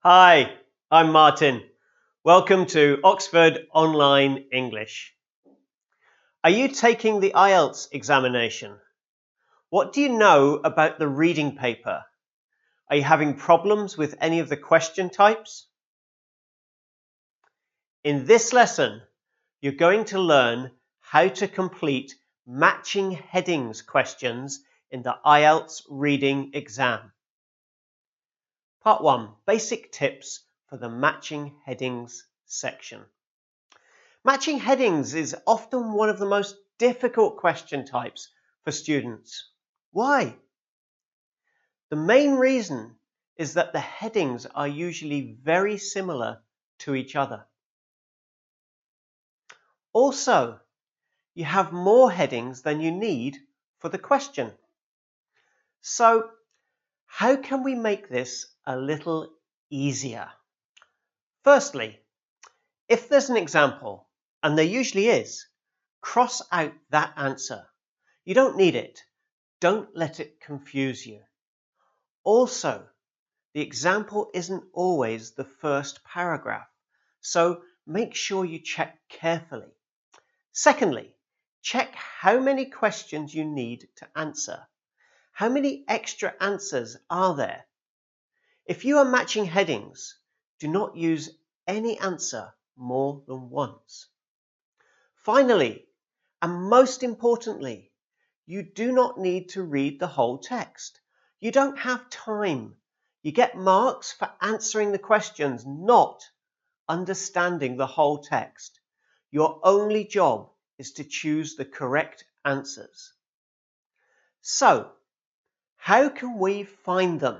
Hi, I'm Martin. Welcome to Oxford Online English. Are you taking the IELTS examination? What do you know about the reading paper? Are you having problems with any of the question types? In this lesson, you're going to learn how to complete matching headings questions in the IELTS reading exam. Part 1. Basic tips for the matching headings section. Matching headings is often one of the most difficult question types for students. Why? The main reason is that the headings are usually very similar to each other. Also, you have more headings than you need for the question. So, how can we make this a little easier? Firstly, if there's an example, and there usually is, cross out that answer. You don't need it. Don't let it confuse you. Also, the example isn't always the first paragraph, so make sure you check carefully. Secondly, check how many questions you need to answer. How many extra answers are there? If you are matching headings, do not use any answer more than once. Finally, and most importantly, you do not need to read the whole text. You don't have time. You get marks for answering the questions, not understanding the whole text. Your only job is to choose the correct answers. So, how can we find them?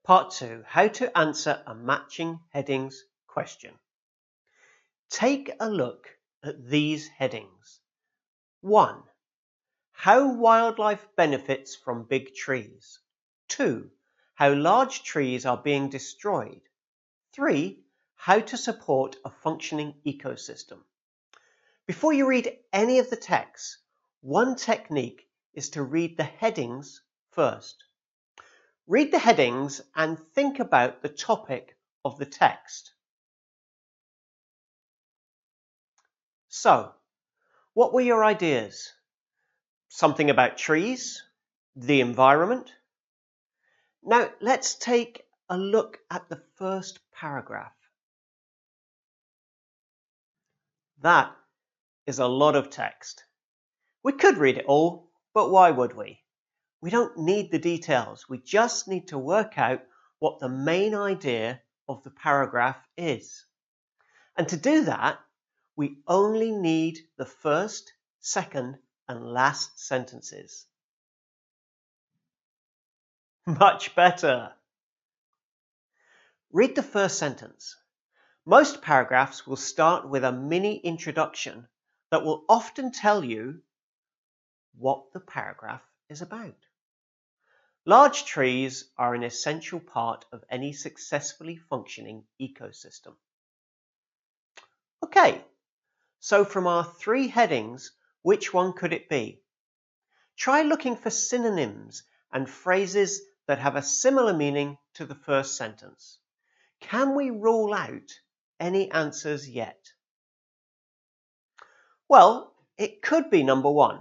Part 2. How to answer a matching headings question. Take a look at these headings. 1. How wildlife benefits from big trees. 2. How large trees are being destroyed. 3. How to support a functioning ecosystem. Before you read any of the text, one technique is to read the headings first. Read the headings and think about the topic of the text. So, what were your ideas? Something about trees? The environment? Now, let's take a look at the first paragraph. That is a lot of text. We could read it all, but why would we? We don't need the details. We just need to work out what the main idea of the paragraph is. And to do that, we only need the first, second, and last sentences. Much better. Read the first sentence. Most paragraphs will start with a mini introduction that will often tell you what the paragraph is about. Large trees are an essential part of any successfully functioning ecosystem. Okay, so from our 3 headings, which one could it be? Try looking for synonyms and phrases that have a similar meaning to the first sentence. Can we rule out any answers yet? Well, it could be number 1.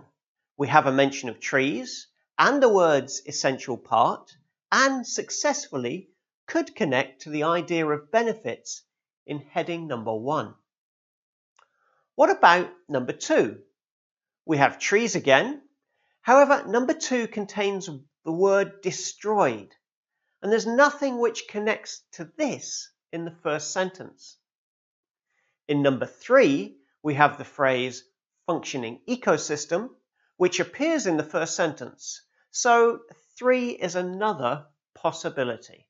We have a mention of trees and the words essential part, and successfully could connect to the idea of benefits in heading number 1. What about number 2? We have trees again. However, number 2 contains the word destroyed, and there's nothing which connects to this in the first sentence. In number 3, we have the phrase functioning ecosystem, which appears in the first sentence. So 3 is another possibility.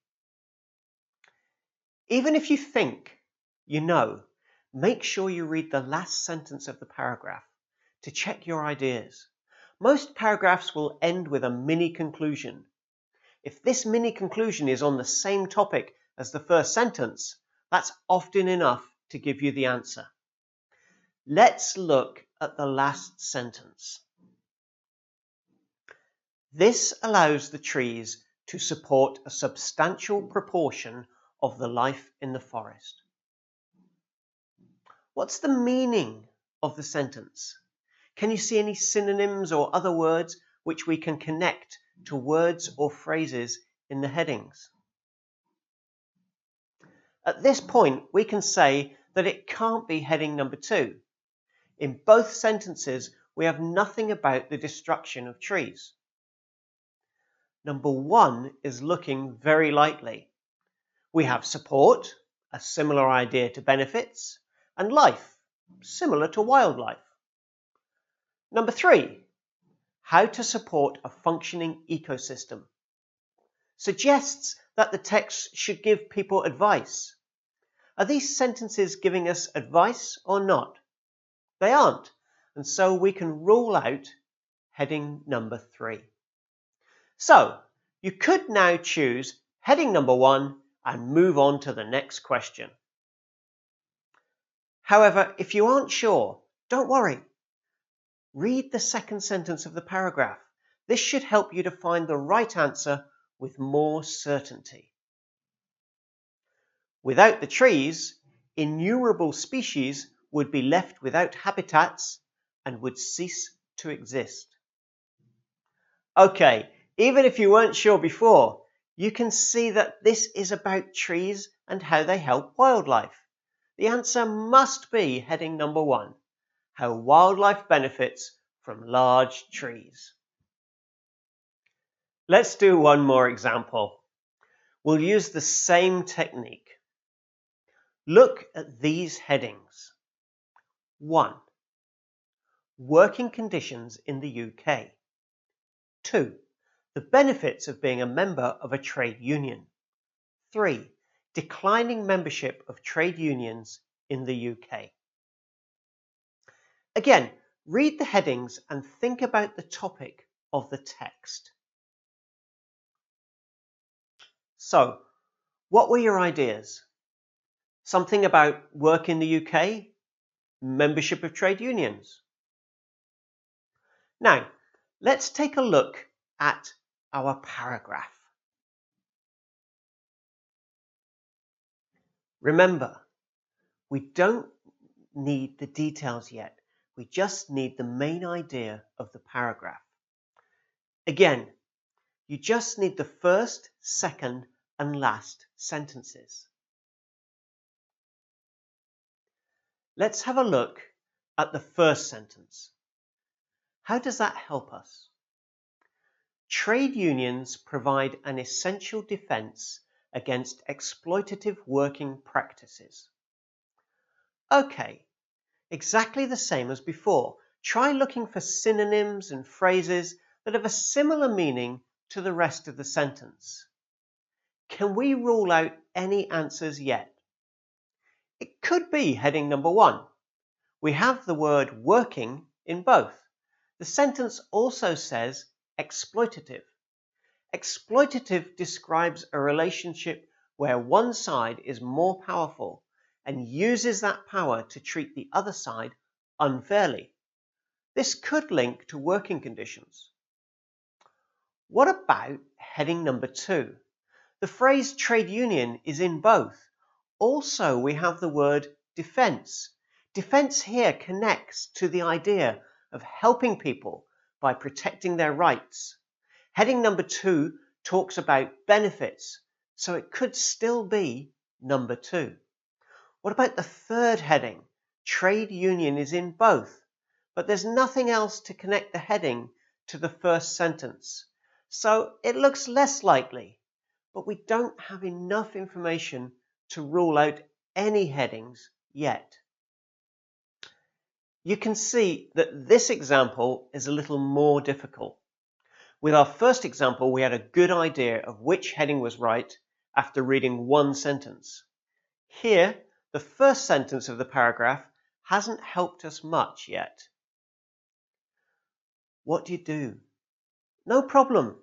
Even if you think you know, make sure you read the last sentence of the paragraph to check your ideas. Most paragraphs will end with a mini conclusion. If this mini conclusion is on the same topic as the first sentence, that's often enough to give you the answer. Let's look at the last sentence. This allows the trees to support a substantial proportion of the life in the forest. What's the meaning of the sentence? Can you see any synonyms or other words which we can connect to words or phrases in the headings? At this point, we can say that it can't be heading number 2. In both sentences, we have nothing about the destruction of trees. Number 1 is looking very likely. We have support, a similar idea to benefits, and life, similar to wildlife. Number 3, how to support a functioning ecosystem, suggests that the text should give people advice. Are these sentences giving us advice or not? They aren't, and so we can rule out heading number 3. So, you could now choose heading number 1 and move on to the next question. However, if you aren't sure, don't worry. Read the second sentence of the paragraph. This should help you to find the right answer with more certainty. Without the trees, innumerable species would be left without habitats and would cease to exist. Okay, even if you weren't sure before, you can see that this is about trees and how they help wildlife. The answer must be heading number 1, how wildlife benefits from large trees. Let's do one more example. We'll use the same technique. Look at these headings. 1. Working conditions in the UK. 2. The benefits of being a member of a trade union. 3. Declining membership of trade unions in the UK. Again, read the headings and think about the topic of the text. So, what were your ideas? Something about work in the UK? Membership of trade unions? Now, let's take a look at our paragraph. Remember, we don't need the details yet. We just need the main idea of the paragraph. Again, you just need the first, second, and last sentences. Let's have a look at the first sentence. How does that help us? Trade unions provide an essential defense against exploitative working practices. Okay, exactly the same as before. Try looking for synonyms and phrases that have a similar meaning to the rest of the sentence. Can we rule out any answers yet? It could be heading number 1. We have the word working in both. The sentence also says exploitative. Exploitative describes a relationship where one side is more powerful and uses that power to treat the other side unfairly. This could link to working conditions. What about heading number 2? The phrase trade union is in both. Also, we have the word defense. Defense here connects to the idea of helping people by protecting their rights. Heading number 2 talks about benefits, so it could still be number 2. What about the third heading? Trade union is in both, but there's nothing else to connect the heading to the first sentence. So it looks less likely, but we don't have enough information to rule out any headings yet. You can see that this example is a little more difficult. With our first example, we had a good idea of which heading was right after reading one sentence. Here, the first sentence of the paragraph hasn't helped us much yet. What do? No problem.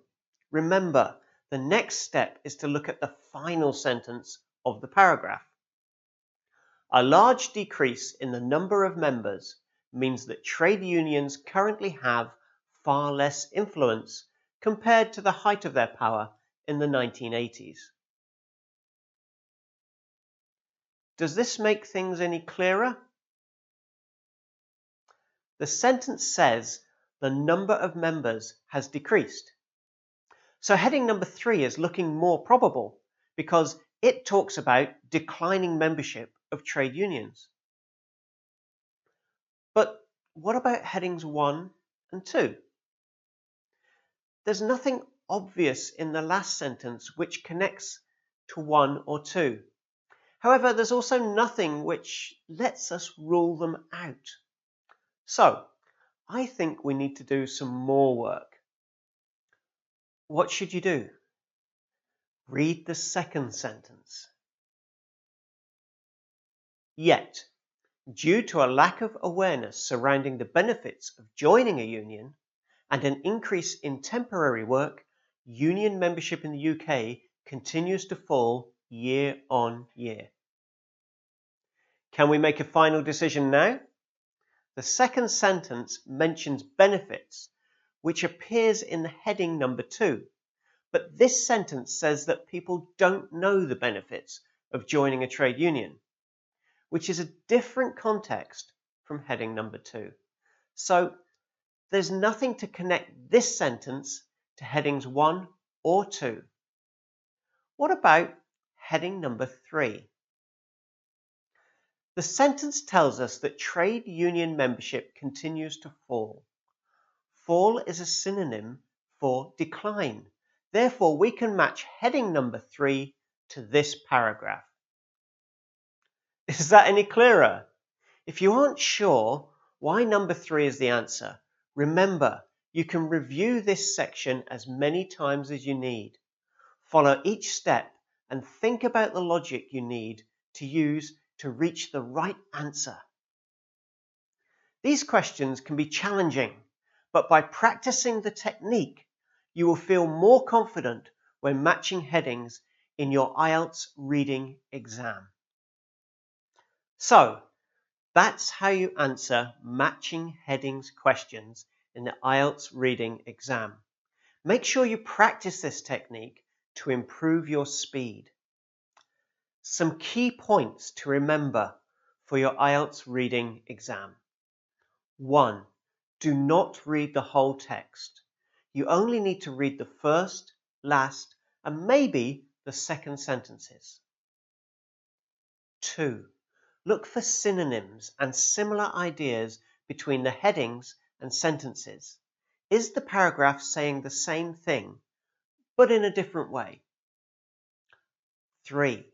Remember, the next step is to look at the final sentence of the paragraph. A large decrease in the number of members means that trade unions currently have far less influence compared to the height of their power in the 1980s. Does this make things any clearer? The sentence says the number of members has decreased. So heading number 3 is looking more probable because it talks about declining membership of trade unions. But what about headings 1 and 2? There's nothing obvious in the last sentence which connects to 1 or 2. However, there's also nothing which lets us rule them out. So, I think we need to do some more work. What should you do? Read the second sentence. Yet, due to a lack of awareness surrounding the benefits of joining a union and an increase in temporary work, union membership in the UK continues to fall year on year. Can we make a final decision now? The second sentence mentions benefits, which appears in the heading number 2. But this sentence says that people don't know the benefits of joining a trade union, which is a different context from heading number 2. So there's nothing to connect this sentence to headings 1 or 2. What about heading number 3? The sentence tells us that trade union membership continues to fall. Fall is a synonym for decline. Therefore, we can match heading number 3 to this paragraph. Is that any clearer? If you aren't sure why number 3 is the answer, remember you can review this section as many times as you need. Follow each step and think about the logic you need to use to reach the right answer. These questions can be challenging, but by practicing the technique, you will feel more confident when matching headings in your IELTS reading exam. So, that's how you answer matching headings questions in the IELTS reading exam. Make sure you practice this technique to improve your speed. Some key points to remember for your IELTS reading exam. 1. Do not read the whole text. You only need to read the first, last, and maybe the second sentences. 2. Look for synonyms and similar ideas between the headings and sentences. Is the paragraph saying the same thing, but in a different way? 3.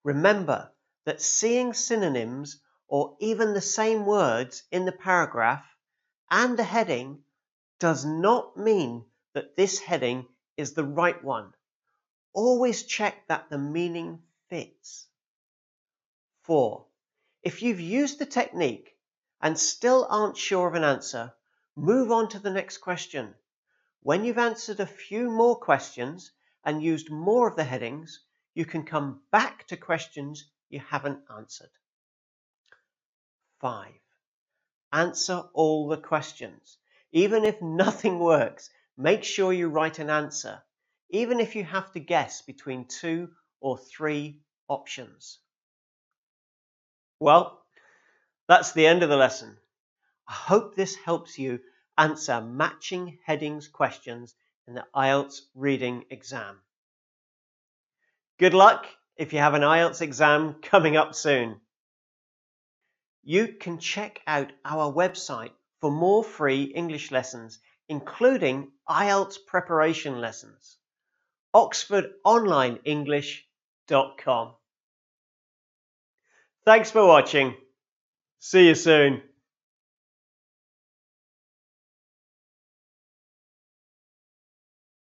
Remember that seeing synonyms or even the same words in the paragraph and the heading does not mean that this heading is the right one. Always check that the meaning fits. 4. If you've used the technique and still aren't sure of an answer, move on to the next question. When you've answered a few more questions and used more of the headings, you can come back to questions you haven't answered. 5. Answer all the questions. Even if nothing works, make sure you write an answer, even if you have to guess between 2 or 3 options. Well, that's the end of the lesson. I hope this helps you answer matching headings questions in the IELTS reading exam. Good luck if you have an IELTS exam coming up soon. You can check out our website for more free English lessons, including IELTS preparation lessons. oxfordonlineenglish.com. Thanks for watching. See you soon.